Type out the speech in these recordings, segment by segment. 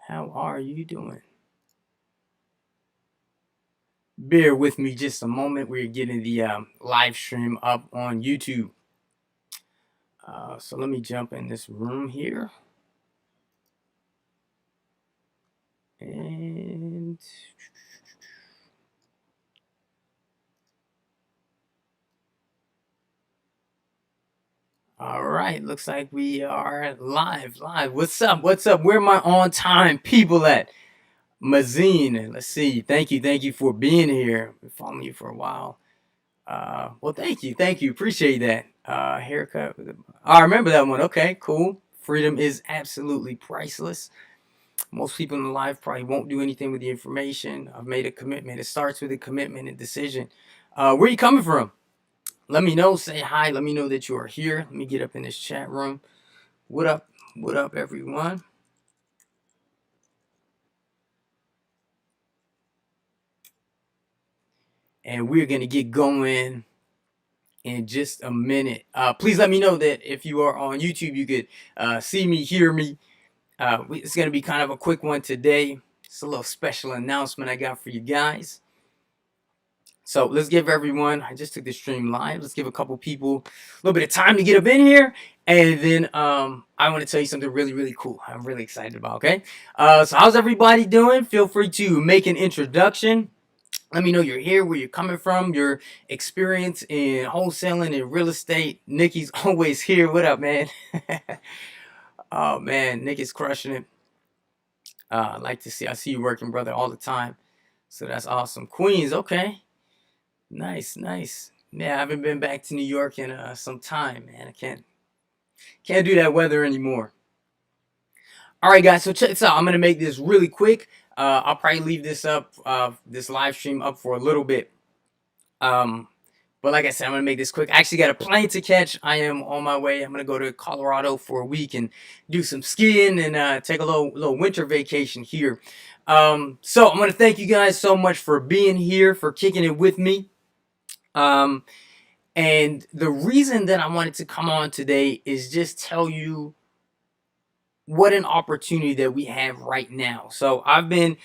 How are you doing? Bear with me just a moment. We're getting the live stream up on YouTube. So let me jump in this room here. And all right, looks like we are live. What's up? What's up? Where my on time people at? Mazine, let's see. Thank you for being here. Been following you for a while. Well, thank you, appreciate that. Haircut. I remember that one. Okay, cool. Freedom is absolutely priceless. Most people in life probably won't do anything with the information. I've made a commitment. It starts with a commitment and decision. Where you coming from? Let me know. Say hi. Let me know that you are here. Let me get up in this chat room. What up? What up, everyone? And we're gonna get going in just a minute. Please let me know that if you are on YouTube, you could see me, hear me. It's gonna be kind of a quick one today. It's a little special announcement I got for you guys. So let's give everyone, I just took the stream live. Let's give a couple people a little bit of time to get up in here. And then I want to tell you something really, really cool. I'm really excited about, okay? So how's everybody doing? Feel free to make an introduction. Let me know you're here, where you're coming from, your experience in wholesaling and real estate. Nikki's always here. What up, man? Oh, man, Nick is crushing it. I like to see, I see you working, brother, all the time. So that's awesome. Queens, okay. Nice. Yeah, I haven't been back to New York in some time, man. I can't do that weather anymore. All right, guys. So check this out. I'm gonna make this really quick. I'll probably leave this up, this live stream up for a little bit. But like I said, I'm gonna make this quick. I actually got a plane to catch. I am on my way. I'm gonna go to Colorado for a week and do some skiing and take a little winter vacation here. So I'm gonna thank you guys so much for being here, for kicking it with me. Um, and the reason that I wanted to come on today is just tell you what an opportunity that we have right now. So I've been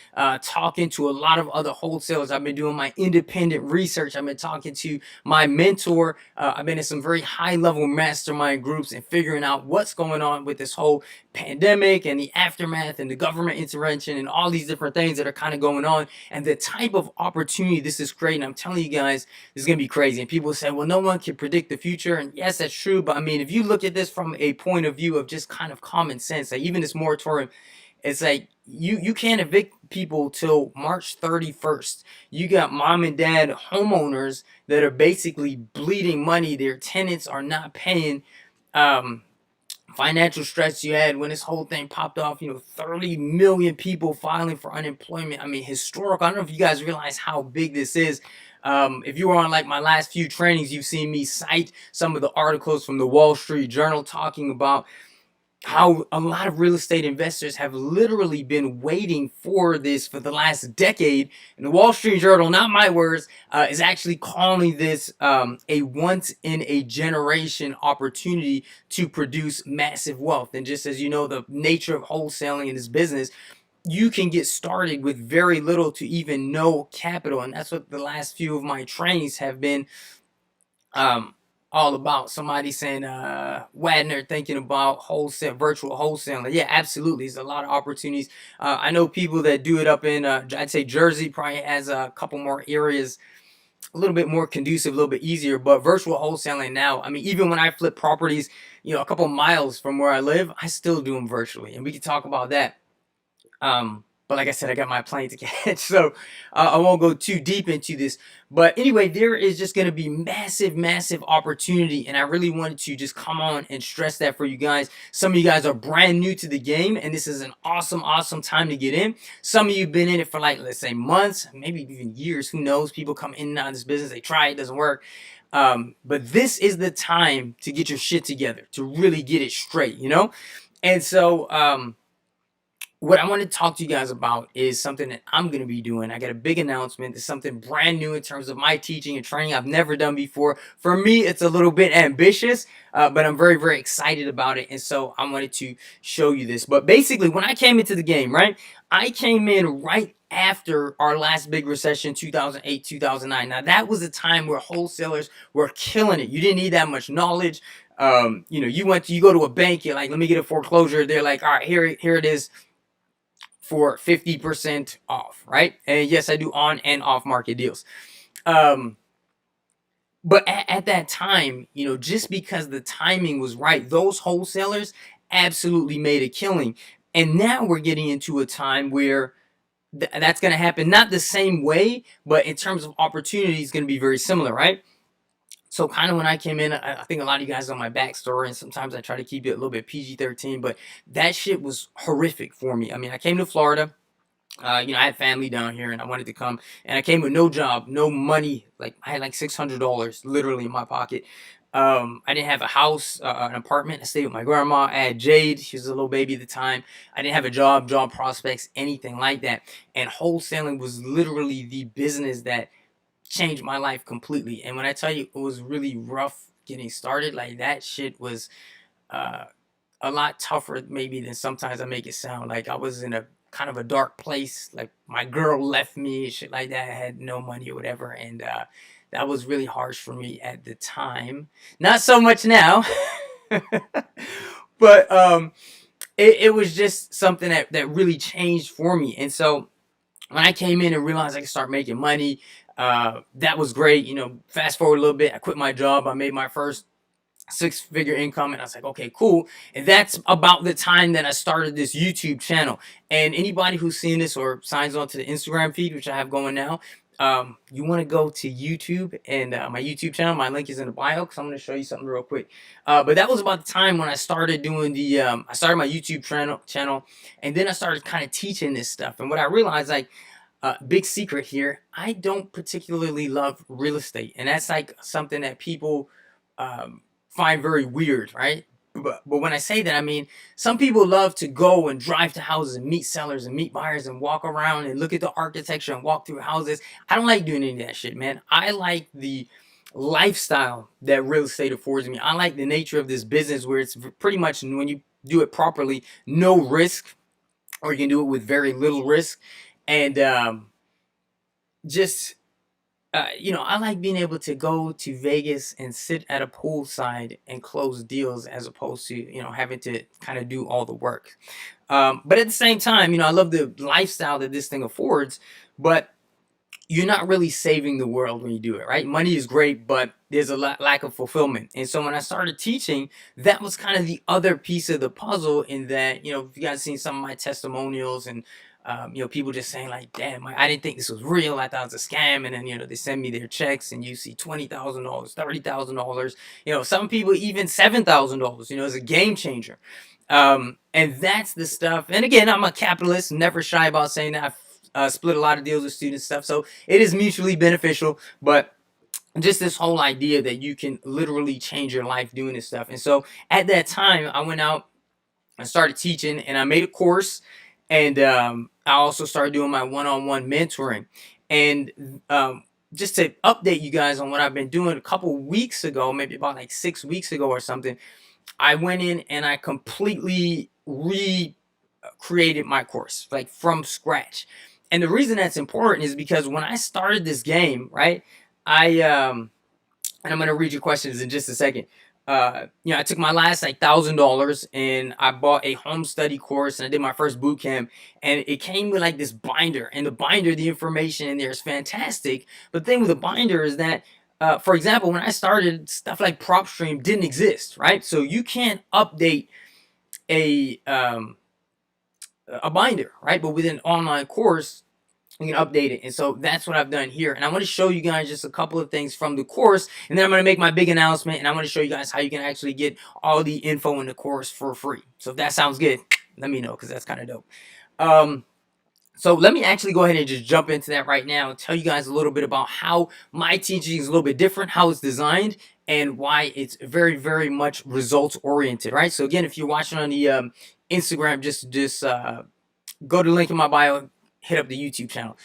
talking to a lot of other wholesalers. I've been doing my independent research. I've been talking to my mentor. I've been in some very high level mastermind groups and figuring out what's going on with this whole pandemic and the aftermath and the government intervention and all these different things that are kind of going on and the type of opportunity this is creating. I'm telling you guys, this is going to be crazy. And people say, well, no one can predict the future. And yes, that's true. But I mean, if you look at this from a point of view of just kind of common sense, like even this moratorium, it's like you can't evict people till March 31st. You got mom and dad homeowners that are basically bleeding money. Their tenants are not paying. Financial stress you had when this whole thing popped off, 30 million people filing for unemployment. I mean, historical. I don't know if you guys realize how big this is. If you were on like my last few trainings, you've seen me cite some of the articles from the Wall Street Journal talking about how a lot of real estate investors have literally been waiting for this for the last decade. And the Wall Street Journal, not my words, is actually calling this a once in a generation opportunity to produce massive wealth. And just as you know, the nature of wholesaling in this business, you can get started with very little to even no capital. And that's what the last few of my trainings have been um, all about. Somebody saying Wadner thinking about wholesale, virtual wholesaling. Yeah, absolutely. There's a lot of opportunities. I know people that do it up in I'd say Jersey probably has a couple more areas a little bit more conducive, a little bit easier. But virtual wholesaling now, I mean, even when I flip properties, a couple miles from where I live, I still do them virtually, and we can talk about that. But like I said, I got my plane to catch, so I won't go too deep into this. But anyway, there is just going to be massive opportunity, and I really wanted to just come on and stress that for you guys. Some of you guys are brand new to the game, and this is an awesome time to get in. Some of you have been in it for like, let's say months, maybe even years. Who knows? People come in and out of this business, they try, it doesn't work. But this is the time to get your shit together, to really get it straight, And so, what I want to talk to you guys about is something that I'm going to be doing. I got a big announcement. It's something brand new in terms of my teaching and training I've never done before. For me, it's a little bit ambitious, but I'm very, very excited about it. And so I wanted to show you this. But basically, when I came into the game, right, I came in right after our last big recession, 2008, 2009. Now, that was a time where wholesalers were killing it. You didn't need that much knowledge. You go to a bank, you're like, let me get a foreclosure. They're like, all right, here it is for 50% off, right? And yes, I do on and off market deals. But at that time, just because the timing was right, those wholesalers absolutely made a killing. And now we're getting into a time where that's going to happen, not the same way, but in terms of opportunity, it's going to be very similar, right? So kind of when I came in, I think a lot of you guys know my backstory, and sometimes I try to keep it a little bit PG-13, but that shit was horrific for me. I mean, I came to Florida. I had family down here, and I wanted to come. And I came with no job, no money. Like I had like $600 literally in my pocket. I didn't have a house, an apartment. I stayed with my grandma. I had Jade. She was a little baby at the time. I didn't have a job prospects, anything like that. And wholesaling was literally the business that changed my life completely. And when I tell you it was really rough getting started, like that shit was uh, a lot tougher maybe than sometimes I make it sound. Like I was in a kind of a dark place. Like my girl left me, shit like that. I had no money or whatever, and that was really harsh for me at the time. Not so much now, but it was just something that really changed for me. And so when I came in and realized I could start making money, that was great. Fast forward a little bit, I quit my job. I made my first six-figure income, and I was like, okay, cool. And that's about the time that I started this YouTube channel. And anybody who's seen this or signs on to the Instagram feed, which I have going now, you want to go to YouTube and my YouTube channel. My link is in the bio because I'm going to show you something real quick. But that was about the time when I started doing I started my YouTube channel, and then I started kind of teaching this stuff. And what I realized, like, big secret here, I don't particularly love real estate, and that's like something that people find very weird, right? But when I say that, I mean some people love to go and drive to houses and meet sellers and meet buyers and walk around and look at the architecture and walk through houses. I don't like doing any of that shit, man. I like the lifestyle that real estate affords me. I like the nature of this business where it's pretty much, when you do it properly, no risk, or you can do it with very little risk. And just I like being able to go to Vegas and sit at a poolside and close deals as opposed to, having to kind of do all the work. But at the same time, I love the lifestyle that this thing affords, but you're not really saving the world when you do it, right? Money is great, but there's a lack of fulfillment. And so when I started teaching, that was kind of the other piece of the puzzle, in that, if you guys seen some of my testimonials and, people just saying like, damn, I didn't think this was real. I thought it was a scam. And then, they send me their checks and you see $20,000, $30,000, some people even $7,000, it's a game changer. And that's the stuff. And again, I'm a capitalist, never shy about saying that. I've split a lot of deals with student stuff, so it is mutually beneficial. But just this whole idea that you can literally change your life doing this stuff. And so at that time, I went out and started teaching, and I made a course, and I also started doing my one-on-one mentoring. And just to update you guys on what I've been doing, a couple weeks ago, maybe about like 6 weeks ago or something, I went in and I completely recreated my course, like from scratch. And the reason that's important is because when I started this game, right, and I'm gonna read your questions in just a second. I took my last like $1,000 and I bought a home study course, and I did my first boot camp, and it came with like this binder, and the binder, the information in there is fantastic. But the thing with the binder is that, for example, when I started, stuff like PropStream didn't exist, right? So you can't update a binder, right? But with an online course, you can update it. And so that's what I've done here. And I want to show you guys just a couple of things from the course, and then I'm going to make my big announcement, and I'm going to show you guys how you can actually get all the info in the course for free. So if that sounds good, let me know, because that's kind of dope. So let me actually go ahead and just jump into that right now and tell you guys a little bit about how my teaching is a little bit different, how it's designed, and why it's very, very much results oriented, right? So again, if you're watching on the Instagram, just go to the link in my bio, hit up the YouTube channel.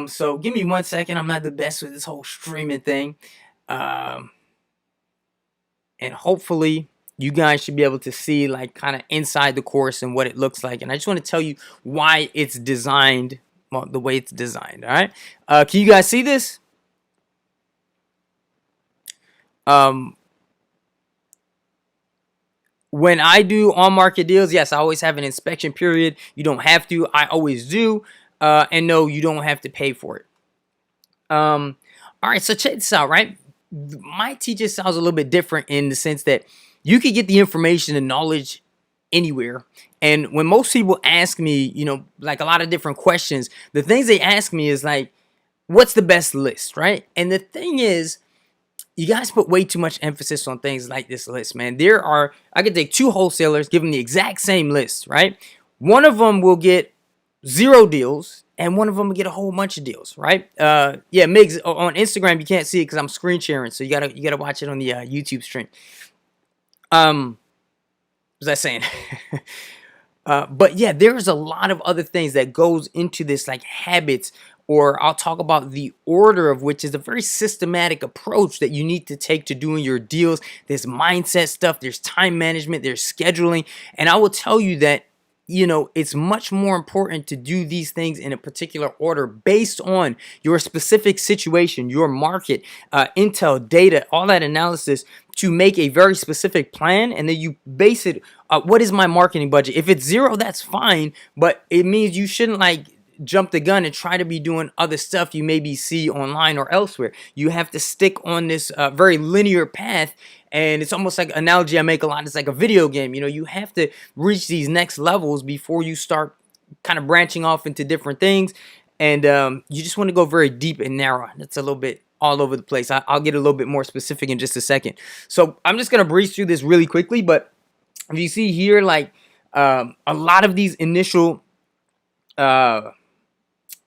So give me 1 second. I'm not the best with this whole streaming thing. Um, and hopefully you guys should be able to see like kind of inside the course and what it looks like. And I just want to tell you why it's designed, well, the way it's designed. All right. Can you guys see this? When I do on market deals, yes, I always have an inspection period. You don't have to. I always do. And no, you don't have to pay for it. All right, so check this out, right? My teaching sounds a little bit different in the sense that you can get the information and knowledge anywhere. And when most people ask me, you know, like a lot of different questions, the things they ask me is like, what's the best list, right? And the thing is, you guys put way too much emphasis on things like this list, man. I could take two wholesalers, give them the exact same list, right? One of them will get 0 deals, and one of them will get a whole bunch of deals, right? Yeah, Migs, on Instagram you can't see it because I'm screen sharing, so you gotta watch it on the YouTube stream. What was I saying? But yeah, there's a lot of other things that goes into this, like habits, or I'll talk about the order of which is a very systematic approach that you need to take to doing your deals. There's mindset stuff, there's time management, there's scheduling, and I will tell you that, you know, it's much more important to do these things in a particular order based on your specific situation, your market, intel, data, all that analysis, to make a very specific plan. And then you base it, what is my marketing budget? If it's 0, that's fine, but it means you shouldn't like jump the gun and try to be doing other stuff you maybe see online or elsewhere. You have to stick on this very linear path. And it's almost like analogy I make a lot. It's like a video game. You know, you have to reach these next levels before you start kind of branching off into different things. And you just want to go very deep and narrow. That's a little bit all over the place. I'll get a little bit more specific in just a second. So I'm just going to breeze through this really quickly. But if you see here, like a lot of these initial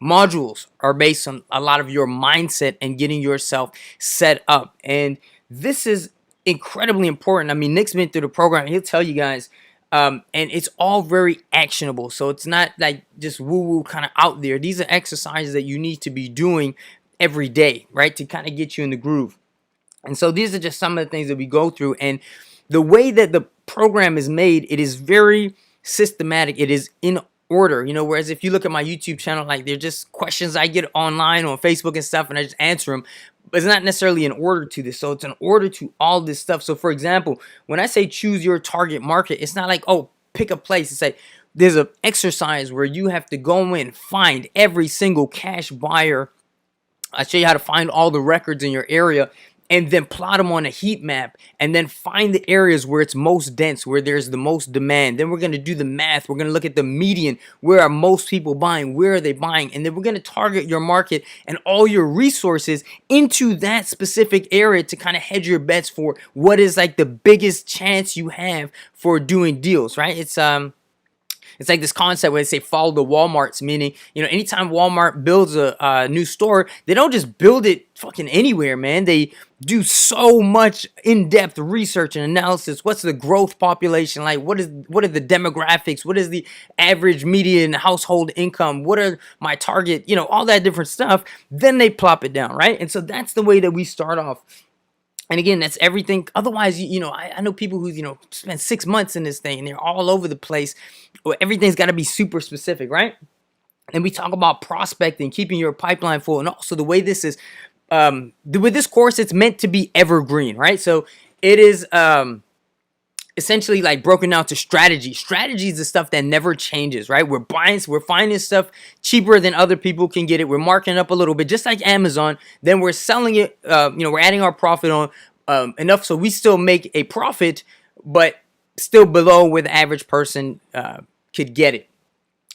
modules are based on a lot of your mindset and getting yourself set up. And this is incredibly important. I mean, Nick's been through the program. He'll tell you guys, and it's all very actionable. So it's not like just woo-woo kind of out there. These are exercises that you need to be doing every day, right, to kind of get you in the groove. And so these are just some of the things that we go through. And the way that the program is made, it is very systematic. It is in order, you know, whereas if you look at my YouTube channel, like they're just questions I get online on Facebook and stuff, and I just answer them. But it's not necessarily an order to this. So it's an order to all this stuff. So for example, when I say choose your target market, it's not like, oh, pick a place. It's like there's an exercise where you have to go in, find every single cash buyer. I show you how to find all the records in your area, and then plot them on a heat map, and then find the areas where it's most dense, where there's the most demand. Then we're going to do the math. We're going to look at the median. Where are most people buying? Where are they buying? And then we're going to target your market and all your resources into that specific area to kind of hedge your bets for what is like the biggest chance you have for doing deals, right? It's like this concept where they say follow the Walmarts, meaning, you know, anytime Walmart builds a new store, they don't just build it fucking anywhere, man. They do so much in-depth research and analysis. What's the growth population like? What are the demographics? What is the average median household income? What are my target? You know, all that different stuff. Then they plop it down, right? And so that's the way that we start off. And again, that's everything. Otherwise, you know, I know people who, you know, spend 6 months in this thing and they're all over the place. Everything's got to be super specific, right? And we talk about prospecting, keeping your pipeline full. And also the way this is, with this course, it's meant to be evergreen, right? So it is essentially like broken down to strategy. Strategy is the stuff that never changes, right? We're finding stuff cheaper than other people can get it. We're marking it up a little bit, just like Amazon. Then we're selling it, you know, we're adding our profit on enough so we still make a profit, but still below where the average person could get it.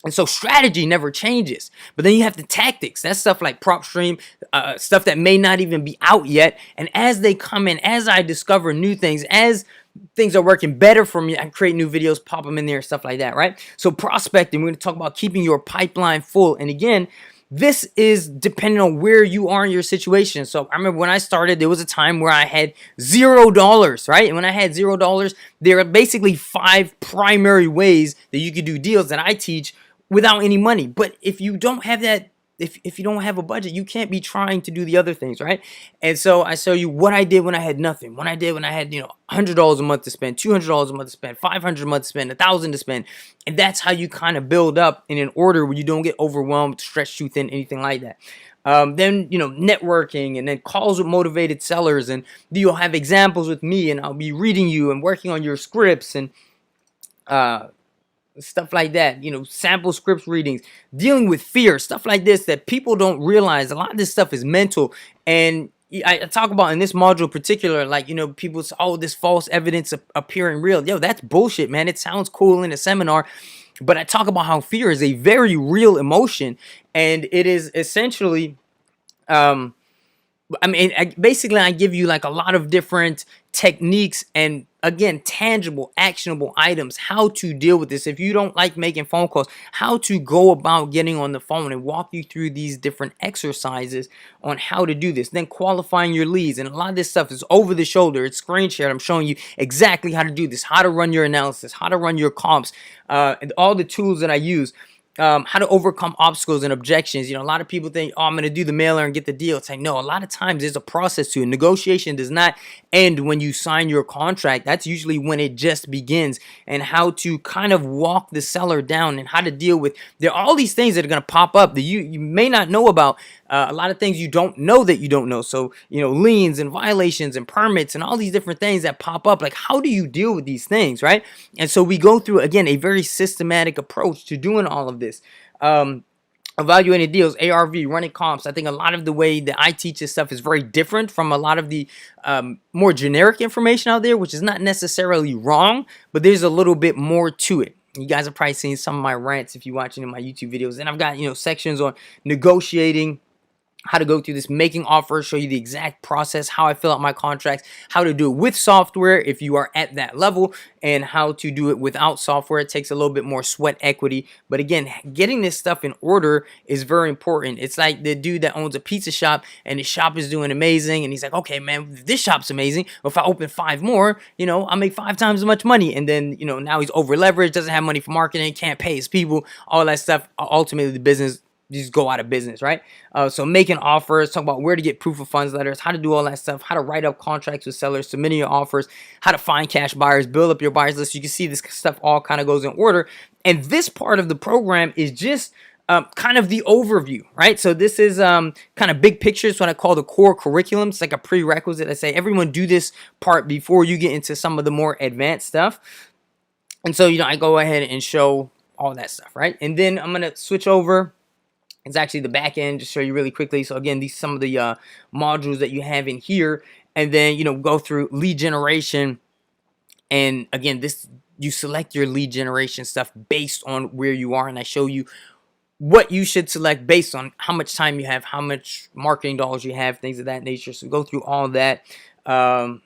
And so strategy never changes. But then you have the tactics. That's stuff like prop stream, stuff that may not even be out yet. And as they come in, as I discover new things, as things are working better for me, I create new videos, pop them in there, stuff like that, right? So prospecting, we're going to talk about keeping your pipeline full. And again, this is depending on where you are in your situation. So I remember when I started, there was a time where I had $0, right? And when I had $0, there are basically 5 primary ways that you could do deals that I teach without any money. But if you don't have that, if you don't have a budget, you can't be trying to do the other things, right? And so I show you what I did when I had nothing, when I did when I had, $100 a month to spend, $200 a month to spend, 500 a month to spend, 1,000 to spend. And that's how you kind of build up in an order where you don't get overwhelmed, stretched too thin, anything like that. Then, networking, and then calls with motivated sellers, and you'll have examples with me, and I'll be reading you and working on your scripts, and stuff like that, sample scripts readings, dealing with fear, stuff like this that people don't realize. A lot of this stuff is mental. And I talk about in this module in particular, like, people say, oh, this false evidence appearing real. Yo, that's bullshit, man. It sounds cool in a seminar, but I talk about how fear is a very real emotion, and it is essentially, basically, I give you like a lot of different techniques and, again, tangible, actionable items, how to deal with this. If you don't like making phone calls, how to go about getting on the phone, and walk you through these different exercises on how to do this. Then qualifying your leads. And a lot of this stuff is over the shoulder. It's screen shared. I'm showing you exactly how to do this, how to run your analysis, how to run your comps, and all the tools that I use. How to overcome obstacles and objections. A lot of people think, oh, I'm going to do the mailer and get the deal. It's like, no, a lot of times there's a process to it. Negotiation does not end when you sign your contract. That's usually when it just begins. And how to kind of walk the seller down, and how to deal with, there are all these things that are going to pop up that you may not know about. A lot of things you don't know that you don't know. So, liens and violations and permits and all these different things that pop up. Like, how do you deal with these things, right? And so we go through, again, a very systematic approach to doing all of this. Evaluating deals, ARV, running comps. I think a lot of the way that I teach this stuff is very different from a lot of the more generic information out there, which is not necessarily wrong, but there's a little bit more to it. You guys have probably seen some of my rants if you're watching in my YouTube videos. And I've got, sections on negotiating, how to go through this, making offers, show you the exact process, how I fill out my contracts, how to do it with software if you are at that level, and how to do it without software. It takes a little bit more sweat equity. But again, getting this stuff in order is very important. It's like the dude that owns a pizza shop, and his shop is doing amazing, and he's like, okay, man, this shop's amazing. Well, if I open 5 more, I'll make 5 times as much money. And then, now he's over leveraged, doesn't have money for marketing, can't pay his people, all that stuff. Ultimately, the business just go out of business, right? So making offers, talk about where to get proof of funds letters, how to do all that stuff, how to write up contracts with sellers, submitting your offers, how to find cash buyers, build up your buyers list. You can see this stuff all kind of goes in order. And this part of the program is just kind of the overview, right? So this is kind of big picture. It's what I call the core curriculum. It's like a prerequisite. I say everyone do this part before you get into some of the more advanced stuff. And so, I go ahead and show all that stuff, right? And then I'm going to switch over. It's actually the back end, just show you really quickly. So again, these some of the modules that you have in here, and then go through lead generation. And again, this, you select your lead generation stuff based on where you are, and I show you what you should select based on how much time you have, how much marketing dollars you have, things of that nature. So go through all that. And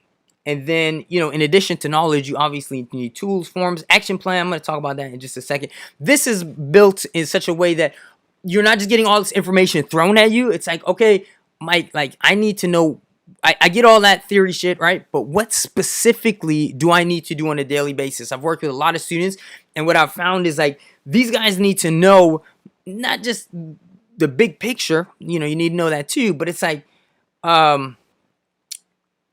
then, in addition to knowledge, you obviously need tools, forms, action plan. I'm going to talk about that in just a second. This is built in such a way that you're not just getting all this information thrown at you. It's like, okay, Mike, like, I need to know, I get all that theory shit, right? But what specifically do I need to do on a daily basis? I've worked with a lot of students, and what I've found is, like, these guys need to know not just the big picture, you need to know that too, but it's like,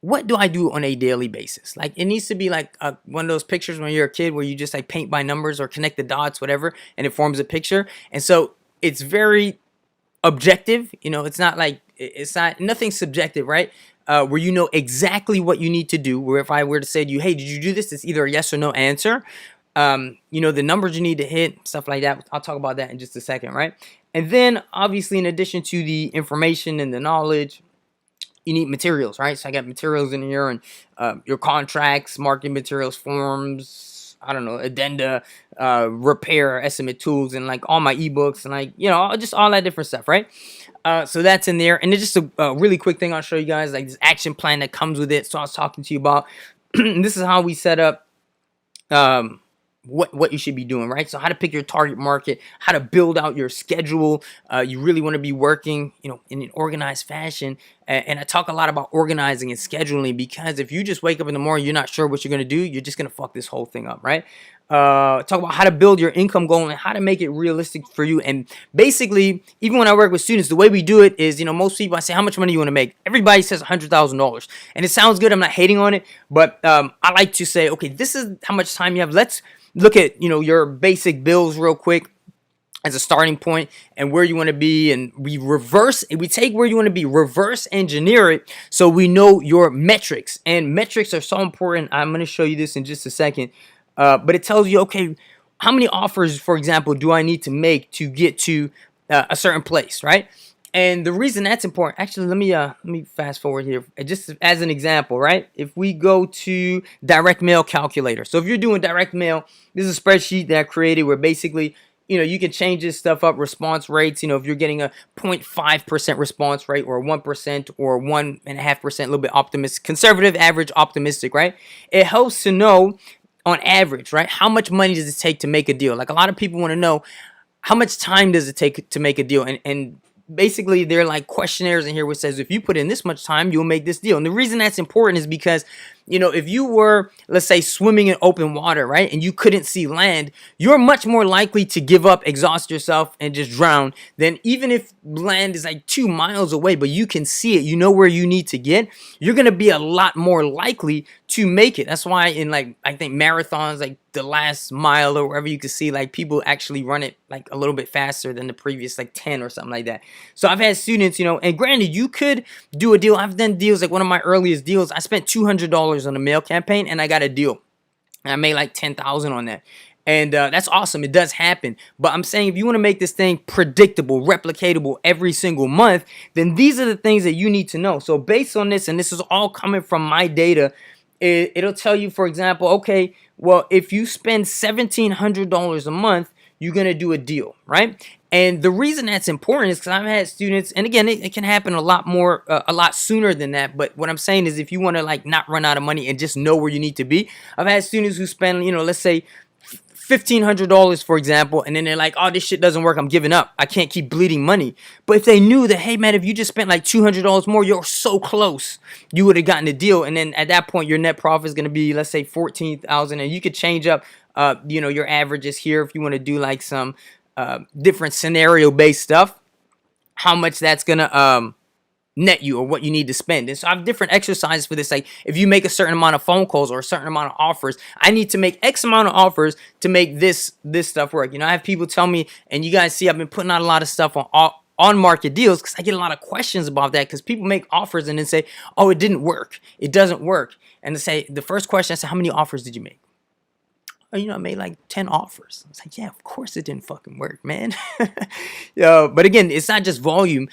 what do I do on a daily basis? Like, it needs to be like one of those pictures when you're a kid where you just like paint by numbers or connect the dots, whatever, and it forms a picture. And so it's very objective, it's not like, it's not, nothing subjective, right? Where exactly what you need to do, where if I were to say to you, hey, did you do this? It's either a yes or no answer. The numbers you need to hit, stuff like that. I'll talk about that in just a second, right? And then obviously, in addition to the information and the knowledge, you need materials, right? So I got materials in here, and your contracts, marketing materials, forms, I don't know, addenda, repair, estimate tools, and like all my ebooks, and like, just all that different stuff, right? So that's in there. And it's just a really quick thing I'll show you guys, like this action plan that comes with it. So I was talking to you about, this is how we set up what you should be doing, right? So how to pick your target market, how to build out your schedule. You really want to be working, in an organized fashion. And I talk a lot about organizing and scheduling, because if you just wake up in the morning, you're not sure what you're going to do, you're just going to fuck this whole thing up, right? talk about how to build your income goal and how to make it realistic for you. And basically, even when I work with students, the way we do it is, most people, I say, how much money you want to make? Everybody says $100,000, and it sounds good. I'm not hating on it, but I like to say, okay, this is how much time you have. Let's look at your basic bills real quick as a starting point and where you want to be, and we take where you want to be, reverse engineer it so we know your metrics. And metrics are so important. I'm going to show you this in just a second, but it tells you, okay, how many offers, for example, do I need to make to get to a certain place, right? And the reason that's important, actually, let me fast forward here, just as an example, right? If we go to direct mail calculator, so if you're doing direct mail, this is a spreadsheet that I created where basically you can change this stuff up, response rates. If you're getting a 0.5% response rate or 1% or 1.5%, a little bit optimistic, conservative, average, optimistic, right? It helps to know on average, right? How much money does it take to make a deal? Like a lot of people want to know how much time does it take to make a deal? And basically they're like questionnaires in here which says if you put in this much time, you'll make this deal. And the reason that's important is because if you were, let's say, swimming in open water, right, and you couldn't see land, you're much more likely to give up, exhaust yourself, and just drown than even if land is like 2 miles away, but you can see it, you know where you need to get, you're going to be a lot more likely to make it. That's why in I think marathons, like the last mile or wherever, you can see like people actually run it like a little bit faster than the previous like 10 or something like that. So I've had students, and granted, you could do a deal. I've done deals, like one of my earliest deals, I spent $200 on a mail campaign and I got a deal. And I made like 10,000 on that. And that's awesome. It does happen. But I'm saying if you want to make this thing predictable, replicatable every single month, then these are the things that you need to know. So based on this, and this is all coming from my data, it'll tell you, for example, okay, well, if you spend $1,700 a month, you're going to do a deal, right? And the reason that's important is because I've had students, and again, it can happen a lot sooner than that. But what I'm saying is if you want to not run out of money and just know where you need to be, I've had students who spend, let's say $1,500, for example, and then they're like, oh, this shit doesn't work, I'm giving up, I can't keep bleeding money. But if they knew that, hey man, if you just spent like $200 more, you're so close, you would have gotten a deal. And then at that point, your net profit is going to be, let's say, 14,000, and you could change up your averages here if you want to do like some different scenario based stuff, how much that's gonna net you or what you need to spend. And so I have different exercises for this. Like if you make a certain amount of phone calls or a certain amount of offers, I need to make X amount of offers to make this stuff work. I have people tell me, and you guys see I've been putting out a lot of stuff on market deals because I get a lot of questions about that, because people make offers and then say, oh, it didn't work, it doesn't work. And they say, the first question, I say, how many offers did you make? Oh, I made like 10 offers. I was like, yeah, of course it didn't fucking work, man. But again, it's not just volume.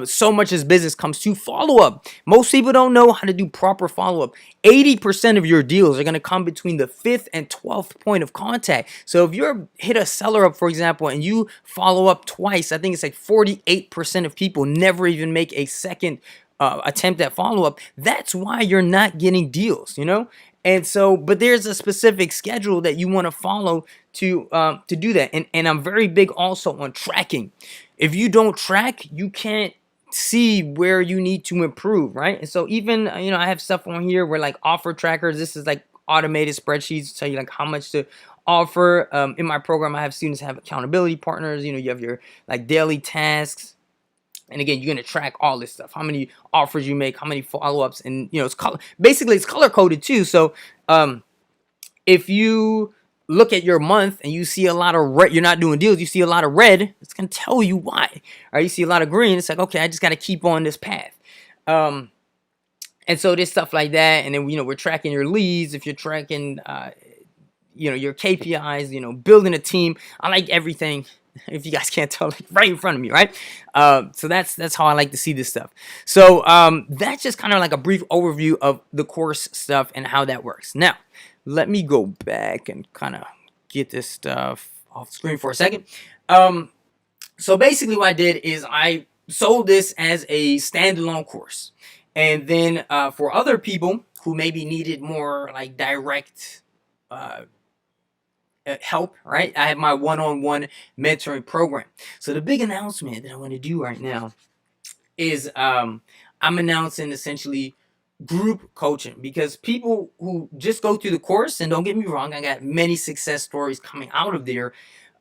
So much as business comes to follow-up. Most people don't know how to do proper follow-up. 80% of your deals are going to come between the 5th and 12th point of contact. So if you're hit a seller up, for example, and you follow up twice, I think it's like 48% of people never even make a second attempt at follow-up. That's why you're not getting deals, And so, but there's a specific schedule that you want to follow to do that. And I'm very big also on tracking. If you don't track, you can't see where you need to improve, right? And so even, I have stuff on here where like offer trackers, this is like automated spreadsheets tell you like how much to offer. In my program, I have students have accountability partners. You have your like daily tasks. And again, you're going to track all this stuff, how many offers you make, how many follow-ups, and it's basically it's color coded too. So if you look at your month and you see a lot of red, you're not doing deals, you see a lot of red, it's going to tell you why. Or you see a lot of green, it's like, okay, I just got to keep on this path. And so there's stuff like that. And then, we're tracking your leads. If you're tracking, your KPIs, building a team. I like everything. If you guys can't tell, like right in front of me, right? So that's how I like to see this stuff. So that's just kind of like a brief overview of the course stuff and how that works. Now, let me go back and kind of get this stuff off the screen for a second. So basically what I did is I sold this as a standalone course. And then for other people who maybe needed more like direct help, right? I have my one-on-one mentoring program. So the big announcement that I want to do right now is I'm announcing essentially group coaching, because people who just go through the course, and don't get me wrong, I got many success stories coming out of there.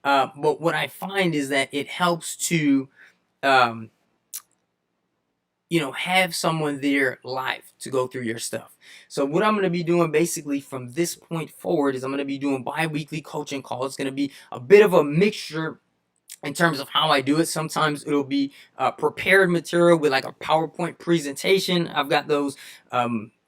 But what I find is that it helps to, um, have someone there live to go through your stuff. So what I'm going to be doing basically from this point forward is I'm going to be doing bi-weekly coaching calls. It's going to be a bit of a mixture in terms of how I do it. Sometimes it'll be prepared material with like a PowerPoint presentation. I've got those,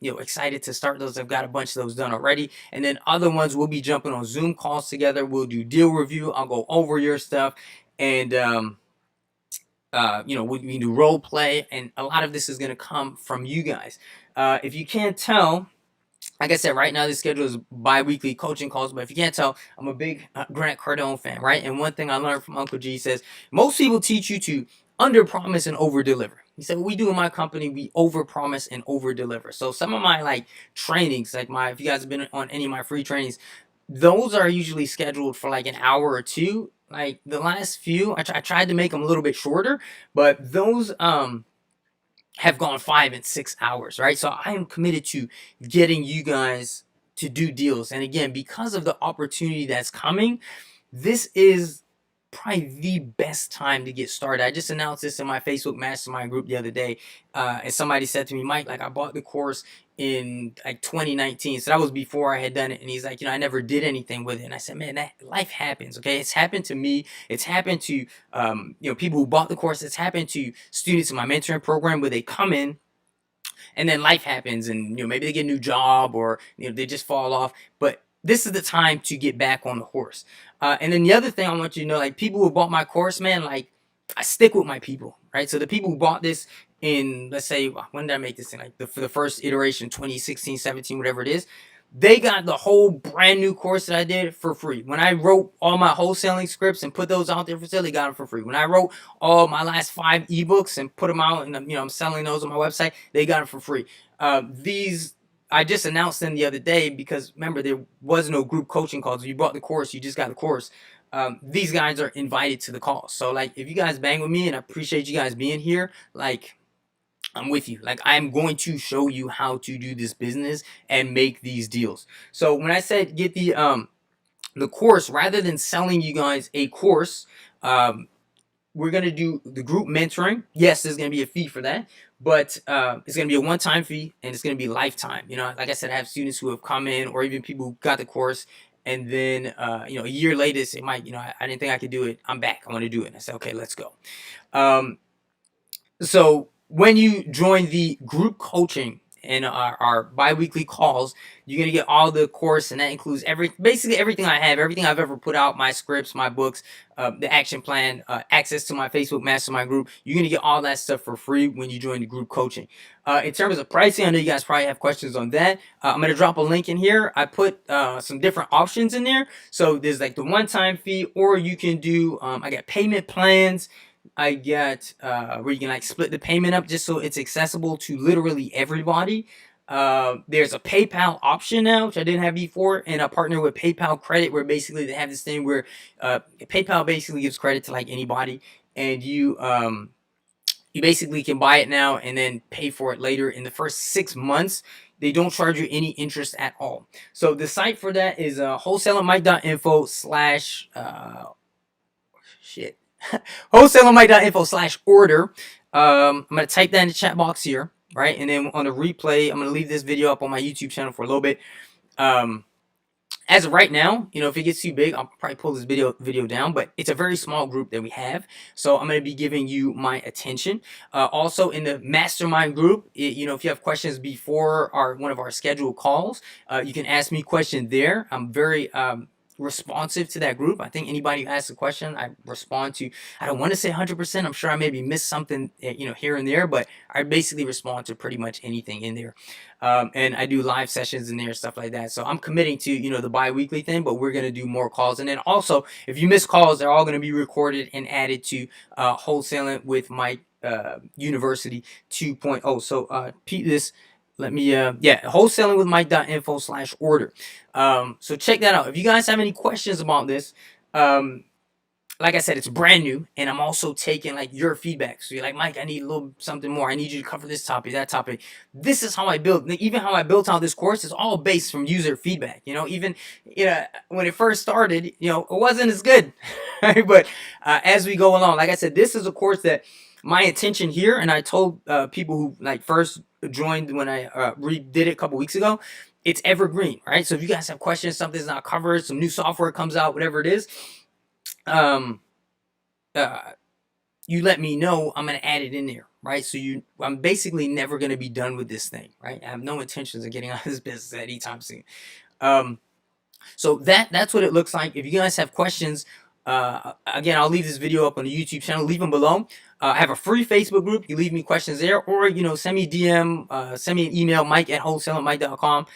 excited to start those. I've got a bunch of those done already. And then other ones, we'll be jumping on Zoom calls together. We'll do deal review. I'll go over your stuff, and we can do role play, and a lot of this is going to come from you guys. If you can't tell, like I said, right now the schedule is bi-weekly coaching calls, but if you can't tell, I'm a big Grant Cardone fan, right? And one thing I learned from Uncle G says, most people teach you to under-promise and over-deliver. He said, what we do in my company, we over-promise and over-deliver. So some of my like trainings, like if you guys have been on any of my free trainings, those are usually scheduled for like an hour or two. Like the last few, I tried to make them a little bit shorter, but those have gone 5 and 6 hours, right? So I am committed to getting you guys to do deals. And again, because of the opportunity that's coming, this is probably the best time to get started. I just announced this in my Facebook mastermind group the other day, and somebody said to me, Mike, like I bought the course in like 2019, so that was before I had done it. And he's like, I never did anything with it. And I said, man, that life happens. Okay, it's happened to me. It's happened to people who bought the course. It's happened to students in my mentoring program where they come in, and then life happens, and maybe they get a new job, or they just fall off. But this is the time to get back on the horse. And then the other thing I want you to know, like people who bought my course, man, like I stick with my people, right? So the people who bought this in, let's say, when did I make this thing? Like for the first iteration, 2016, 17, whatever it is, they got the whole brand new course that I did for free. When I wrote all my wholesaling scripts and put those out there for sale, they got them for free. When I wrote all my last 5 ebooks and put them out, and I'm selling those on my website, they got them for free. These I just announced them the other day because remember, there was no group coaching calls. If you bought the course, you just got the course. These guys are invited to the call. So like if you guys bang with me, and I appreciate you guys being here, like I'm with you. Like I'm going to show you how to do this business and make these deals. So when I said get the course, rather than selling you guys a course, we're going to do the group mentoring. Yes, there's going to be a fee for that, but it's going to be a one-time fee, and it's going to be lifetime. Like I said, I have students who have come in, or even people who got the course, and then a year later say, Mike, I didn't think I could do it. I'm back. I want to do it. And I said, okay, let's go. So when you join the group coaching and our bi-weekly calls, you're going to get all the course, and that includes basically everything I have, everything I've ever put out, my scripts, my books, the action plan, access to my Facebook mastermind group. You're going to get all that stuff for free when you join the group coaching. In terms of pricing, I know you guys probably have questions on that. I'm going to drop a link in here. I put some different options in there. So there's like the one-time fee, or you can do, I got payment plans. I got where you can like split the payment up just so it's accessible to literally everybody. There's a PayPal option now, which I didn't have before, and I partner with PayPal Credit, where basically they have this thing where PayPal basically gives credit to like anybody, and you basically can buy it now and then pay for it later. In the first 6 months, they don't charge you any interest at all. So the site for that is wholesalermike.info slash shit. wholesalermike.info/order. I'm going to type that in the chat box here, right? And then on the replay, I'm going to leave this video up on my YouTube channel for a little bit. As of right now, if it gets too big, I'll probably pull this video down, but it's a very small group that we have. So I'm going to be giving you my attention. Also in the mastermind group, if you have questions before one of our scheduled calls, you can ask me questions there. I'm very responsive to that group. I think anybody who asks a question, I respond to. I don't want to say 100%. I'm sure I maybe missed something, here and there, but I basically respond to pretty much anything in there. And I do live sessions in there, stuff like that. So I'm committing to, the bi-weekly thing, but we're going to do more calls. And then also, if you miss calls, they're all going to be recorded and added to Wholesaling with Mike University 2.0. So this. Let me, wholesaling with Mike.info/order. So check that out. If you guys have any questions about this, like I said, it's brand new, and I'm also taking like your feedback. So you're like, Mike, I need a little something more. I need you to cover this topic, that topic. This is how I build. Even how I built out this course is all based from user feedback. Even when it first started, it wasn't as good, right? But as we go along, like I said, this is a course that my intention here, and I told people who like first joined when I redid it a couple weeks ago. It's evergreen, right? So if you guys have questions, something's not covered, some new software comes out, whatever it is, um, uh, you let me know. I'm gonna add it in there, right? So I'm basically never gonna be done with this thing, right? I have no intentions of getting out of this business anytime soon. Um, so that's what it looks like. If you guys have questions, again, I'll leave this video up on the YouTube channel. Leave them below. I have a free Facebook group. You leave me questions there, or send me a DM, send me an email, mike@wholesalemike.com,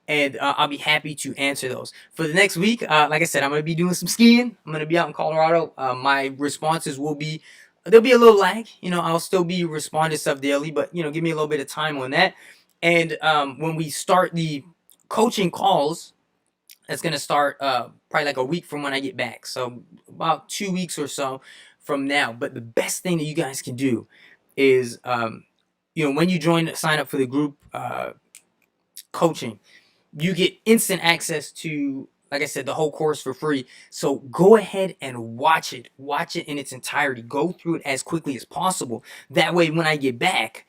and I'll be happy to answer those. For the next week, like I said, I'm going to be doing some skiing. I'm going to be out in Colorado. My responses will be, there'll be a little lag. I'll still be responding to stuff daily, but, give me a little bit of time on that. And when we start the coaching calls, that's going to start probably like a week from when I get back. So about 2 weeks or so from now. But the best thing that you guys can do is, when you sign up for the group coaching, you get instant access to, like I said, the whole course for free. So go ahead and watch it in its entirety. Go through it as quickly as possible. That way, when I get back,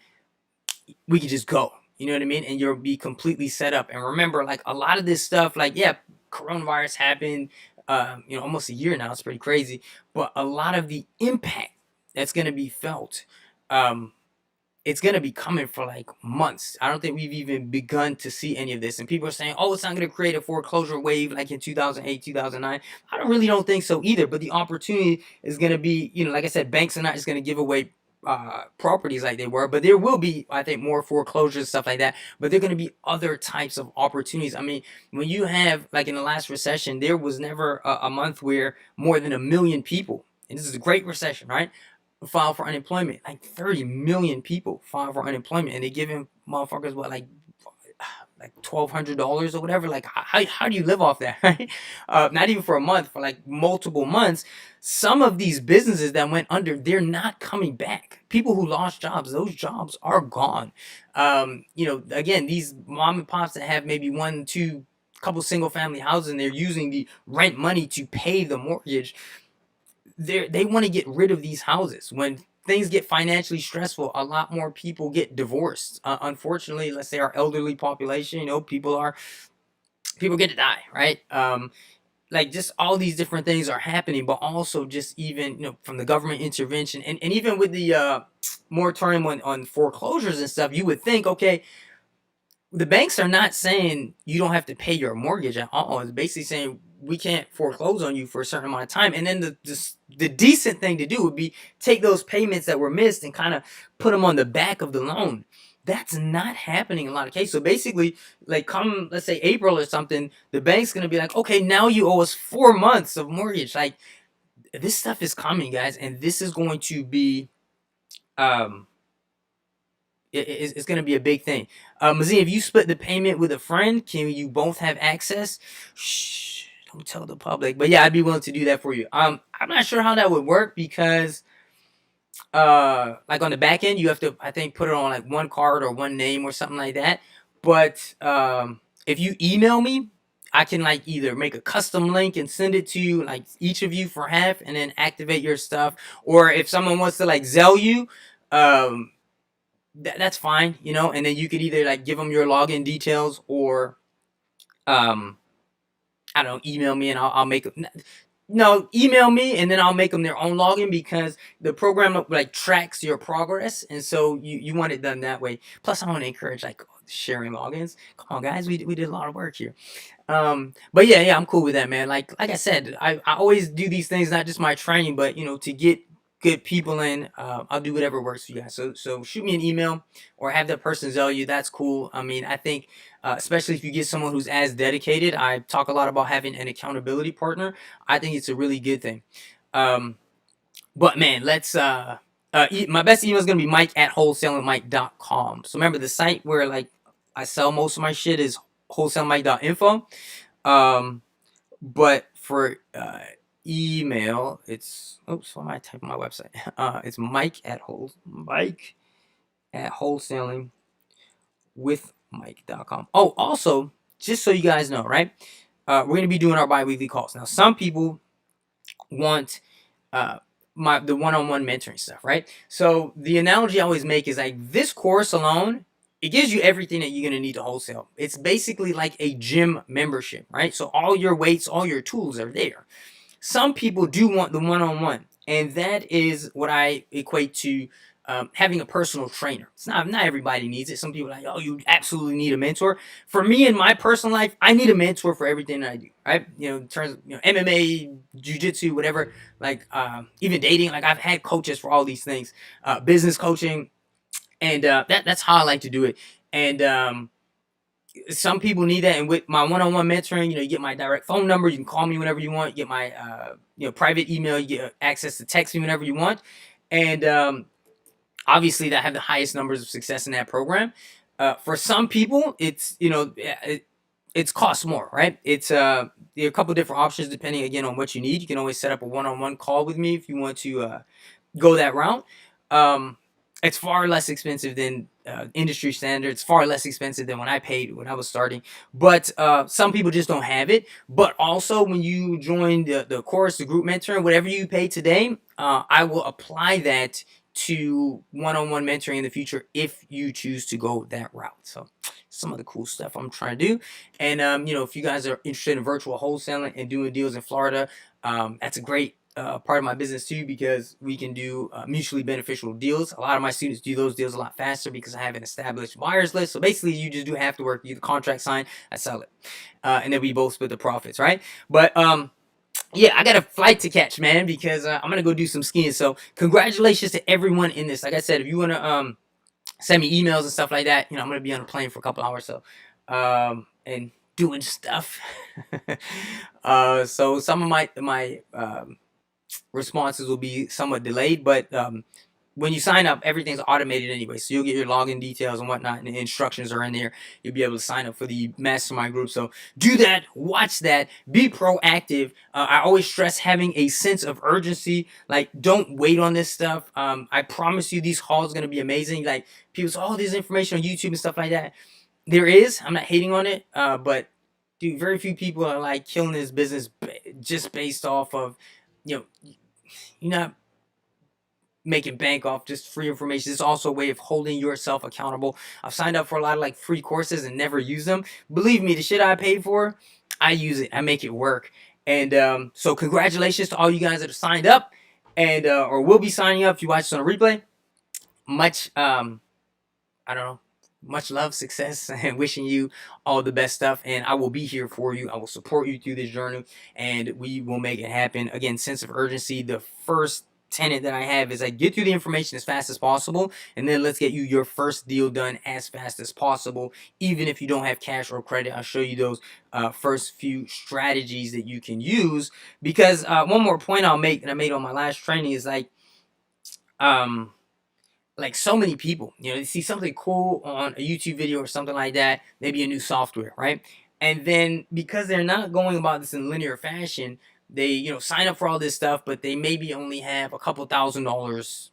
we can just go. You know what I mean? And you'll be completely set up. And remember, like a lot of this stuff, like, yeah, coronavirus happened, almost a year now. It's pretty crazy. But a lot of the impact that's going to be felt, it's going to be coming for like months. I don't think we've even begun to see any of this. And people are saying, oh, it's not going to create a foreclosure wave like in 2008, 2009. I don't think so either. But the opportunity is going to be, like I said, banks are not just going to give away properties like they were, but there will be, I think, more foreclosures, stuff like that. But there are going to be other types of opportunities. I mean, when you have, like in the last recession, there was never a month where more than 1 million people, and this is a great recession, right, file for unemployment. Like 30 million people file for unemployment, and they giving motherfuckers what, like $1,200 or whatever. Like, how do you live off that, right? Not even for a month, for like multiple months. Some of these businesses that went under, they're not coming back. People who lost jobs, those jobs are gone. Again, these mom and pops that have maybe one, two, couple single family houses, and they're using the rent money to pay the mortgage. They want to get rid of these houses. When things get financially stressful, a lot more people get divorced. Unfortunately, let's say our elderly population, people get to die, right? Like, just all these different things are happening, but also just even, from the government intervention, and even with the moratorium on foreclosures and stuff, you would think, okay, the banks are not saying you don't have to pay your mortgage at all. It's basically saying we can't foreclose on you for a certain amount of time. And then the decent thing to do would be take those payments that were missed and kind of put them on the back of the loan. That's not happening in a lot of cases. So basically, like, come, let's say April or something, the bank's going to be like, okay, now you owe us 4 months of mortgage. Like, this stuff is coming, guys. And this is going to be, it's going to be a big thing. Mazine, if you split the payment with a friend, can you both have access? Shh, don't tell the public. But yeah, I'd be willing to do that for you. I'm not sure how that would work because, like on the back end, you have to, I think, put it on like one card or one name or something like that. But if you email me, I can like either make a custom link and send it to you, like each of you for half, and then activate your stuff. Or if someone wants to like Zelle you, that's fine, and then you could either like give them your login details, or I don't know, email me and I'll make them. No, email me and then I'll make them their own login, because the program like tracks your progress, and so you want it done that way. Plus, I want to encourage like sharing logins. Come on, guys, we did a lot of work here. But yeah, I'm cool with that, man. Like I said, I always do these things, not just my training, but to get good people in. I'll do whatever works for you guys. So shoot me an email or have that person Zelle you. That's cool. I mean, I think especially if you get someone who's as dedicated. I talk a lot about having an accountability partner. I think it's a really good thing. But man, let's my best email is gonna be mike@wholesalemike.com. So remember, the site where like I sell most of my shit is wholesalemike.info. But for email. It's oops, why am I typing my website? It's Mike at wholesalingwithmike.com. Oh, also, just so you guys know, right? We're gonna be doing our bi-weekly calls. Now, some people want uh the one-on-one mentoring stuff, right? So the analogy I always make is like this course alone, it gives you everything that you're gonna need to wholesale. It's basically like a gym membership, right? So all your weights, all your tools are there. Some people do want the one-on-one, and that is what I equate to having a personal trainer. It's not everybody needs it. Some people are like, oh, you absolutely need a mentor. For me in my personal life, I need a mentor for everything that I do. Right? You know, in terms of MMA, jiu-jitsu, whatever. Like even dating. Like I've had coaches for all these things, business coaching, and that's how I like to do it. And some people need that, and with my one-on-one mentoring, you get my direct phone number. You can call me whenever you want. You get my private email. You get access to text me whenever you want, and obviously that have the highest numbers of success in that program. For some people, it's it's cost more, right? It's there are a couple different options depending again on what you need. You can always set up a one-on-one call with me if you want to go that route. Um, it's far less expensive than industry standard. It's far less expensive than when I paid when I was starting. But some people just don't have it. But also, when you join the course, the group mentoring, whatever you pay today, I will apply that to one-on-one mentoring in the future if you choose to go that route. So some of the cool stuff I'm trying to do. And if you guys are interested in virtual wholesaling and doing deals in Florida, that's a great part of my business too, because we can do mutually beneficial deals. A lot of my students do those deals a lot faster because I have an established buyers list. So basically, you just do half the work. You get the contract signed, I sell it, and then we both split the profits, right? But yeah, I got a flight to catch, man, because I'm gonna go do some skiing. So congratulations to everyone in this. Like I said, if you wanna send me emails and stuff like that, I'm gonna be on a plane for a couple hours, so and doing stuff. So some of my responses will be somewhat delayed, but when you sign up, everything's automated anyway. So you'll get your login details and whatnot, and the instructions are in there. You'll be able to sign up for the mastermind group. So do that, watch that, be proactive. I always stress having a sense of urgency. Like, don't wait on this stuff. I promise you, these calls are gonna be amazing. Like, people say, oh, there's information on YouTube and stuff like that. There is. I'm not hating on it, but dude, very few people are like killing this business just based off of, you're not making bank off just free information. It's also a way of holding yourself accountable. I've signed up for a lot of like free courses and never use them. Believe me, the shit I paid for, I use it. I make it work. And so congratulations to all you guys that are signed up and or will be signing up if you watch this on a replay. Much I don't know, much love, success, and wishing you all the best stuff. And I will be here for you. I will support you through this journey, and we will make it happen. Again, sense of urgency. The first tenet that I have is like, get through the information as fast as possible, and then let's get you your first deal done as fast as possible. Even if you don't have cash or credit, I'll show you those first few strategies that you can use. Because one more point I'll make that I made on my last training is like so many people, they see something cool on a YouTube video or something like that, maybe a new software, right? And then because they're not going about this in linear fashion, they, sign up for all this stuff, but they maybe only have a couple $1,000,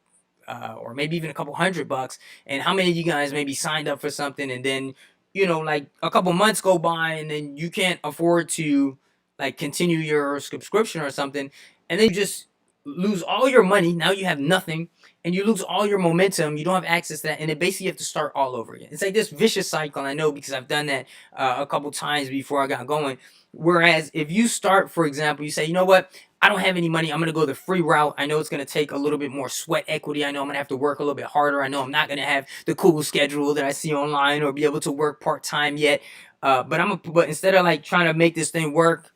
or maybe even a couple $100. And how many of you guys maybe signed up for something and then, like a couple months go by and then you can't afford to like continue your subscription or something, and then you just lose all your money. Now you have nothing, and you lose all your momentum. You don't have access to that, and then basically you have to start all over again. It's like this vicious cycle. I know because I've done that a couple times before I got going. Whereas if you start, for example, you say, you know what, I don't have any money. I'm going to go the free route. I know it's going to take a little bit more sweat equity. I know I'm going to have to work a little bit harder. I know I'm not going to have the cool schedule that I see online or be able to work part-time yet. But instead of like trying to make this thing work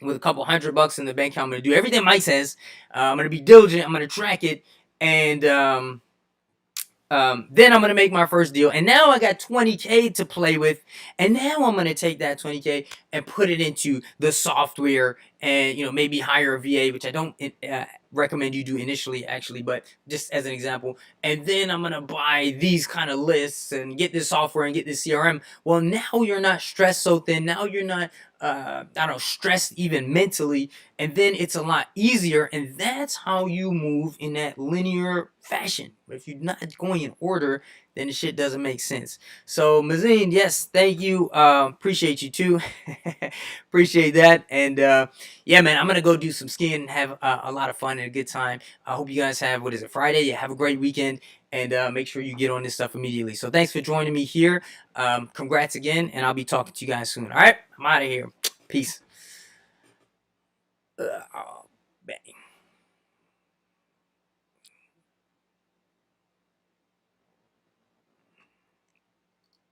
with a couple $100 in the bank account, I'm going to do everything Mike says. I'm going to be diligent. I'm going to track it. And then I'm going to make my first deal. And now I got 20K to play with. And now I'm going to take that 20K and put it into the software and, maybe hire a VA, which I don't recommend you do initially, actually, but just as an example. And then I'm going to buy these kind of lists and get this software and get this CRM. Well, now you're not stressed so thin. Now you're not I don't know, stressed even mentally, and then it's a lot easier, and that's how you move in that linear fashion. But if you're not going in order, then the shit doesn't make sense. So Mazine, yes, thank you. Appreciate you too. Appreciate that. And yeah, man, I'm gonna go do some skiing and have a lot of fun and a good time. I hope you guys have, what is it, Friday? Yeah, have a great weekend, and make sure you get on this stuff immediately. So thanks for joining me here. Congrats again, and I'll be talking to you guys soon. All right, I'm out of here. Peace.